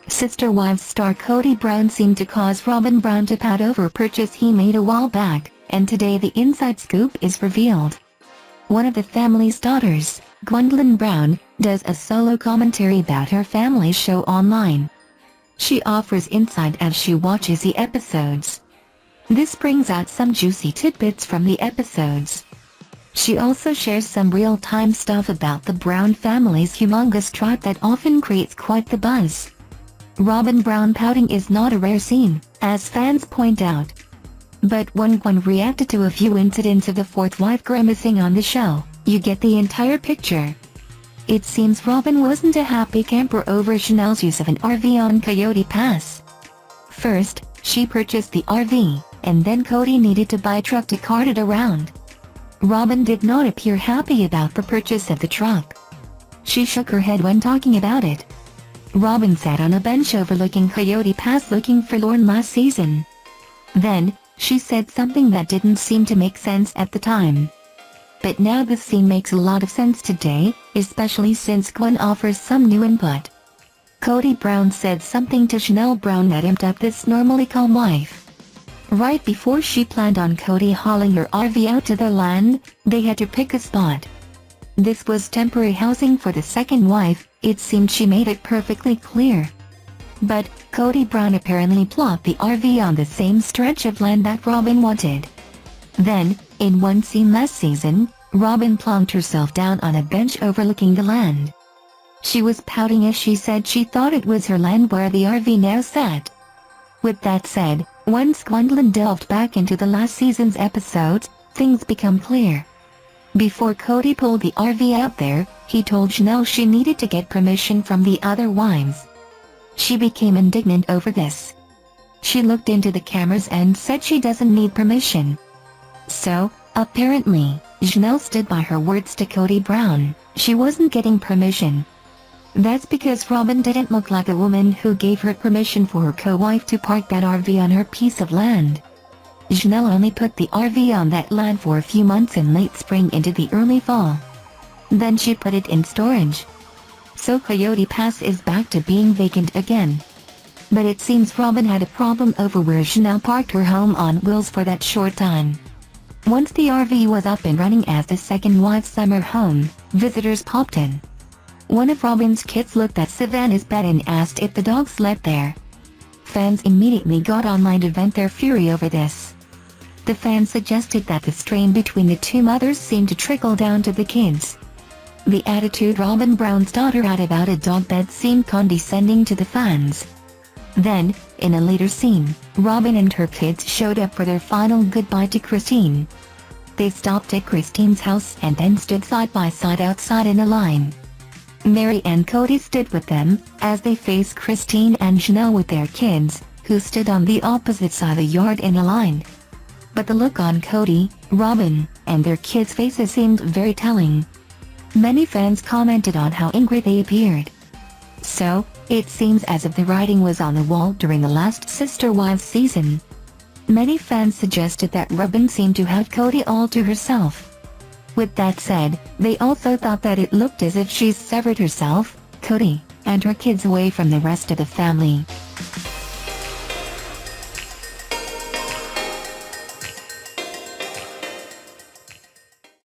Sister Wives star Kody Brown seemed to cause Robyn Brown to pout over a purchase he made a while back, and today the inside scoop is revealed. One of the family's daughters, Gwendlyn Brown, does a solo commentary about her family's show online. She offers insight as she watches the episodes. This brings out some juicy tidbits from the episodes. She also shares some real-time stuff about the Brown family's humongous tribe that often creates quite the buzz. Robyn Brown pouting is not a rare scene, as fans point out. But when Gwen reacted to a few incidents of the fourth wife grimacing on the show, you get the entire picture. It seems Robyn wasn't a happy camper over Chanel's use of an RV on Kody Pass. First, she purchased the RV, and then Kody needed to buy a truck to cart it around. Robyn did not appear happy about the purchase of the truck. She shook her head when talking about it. Robyn sat on a bench overlooking Kody Pass looking forlorn last season. Then, she said something that didn't seem to make sense at the time. But now the scene makes a lot of sense today, especially since Gwen offers some new input. Kody Brown said something to Chanel Brown that amped up this normally calm wife. Right before she planned on Kody hauling her RV out to their land, they had to pick a spot. This was temporary housing for the second wife, it seemed she made it perfectly clear. But, Kody Brown apparently plopped the RV on the same stretch of land that Robyn wanted. Then, in one scene last season, Robyn plonked herself down on a bench overlooking the land. She was pouting as she said she thought it was her land where the RV now sat. With that said, once Gwendlyn delved back into the last season's episodes, things become clear. Before Kody pulled the RV out there, he told Chanel she needed to get permission from the other wives. She became indignant over this. She looked into the cameras and said she doesn't need permission. So, apparently, Chanel stood by her words to Kody Brown, she wasn't getting permission. That's because Robyn didn't look like a woman who gave her permission for her co-wife to park that RV on her piece of land. Chanel only put the RV on that land for a few months in late spring into the early fall. Then she put it in storage. So Kody Pass is back to being vacant again. But it seems Robyn had a problem over where Chanel parked her home on wheels for that short time. Once the RV was up and running as the second wife's summer home, visitors popped in. One of Robyn's kids looked at Savannah's bed and asked if the dog slept there. Fans immediately got online to vent their fury over this. The fans suggested that the strain between the two mothers seemed to trickle down to the kids. The attitude Robyn Brown's daughter had about a dog bed seemed condescending to the fans. Then, in a later scene, Robyn and her kids showed up for their final goodbye to Christine. They stopped at Christine's house and then stood side by side outside in a line. Mary and Kody stood with them, as they faced Christine and Chanel with their kids, who stood on the opposite side of the yard in a line. But the look on Kody, Robyn, and their kids' faces seemed very telling. Many fans commented on how angry they appeared. So, it seems as if the writing was on the wall during the last Sister Wives season. Many fans suggested that Robyn seemed to have Kody all to herself. With that said, they also thought that it looked as if she's severed herself, Kody, and her kids away from the rest of the family.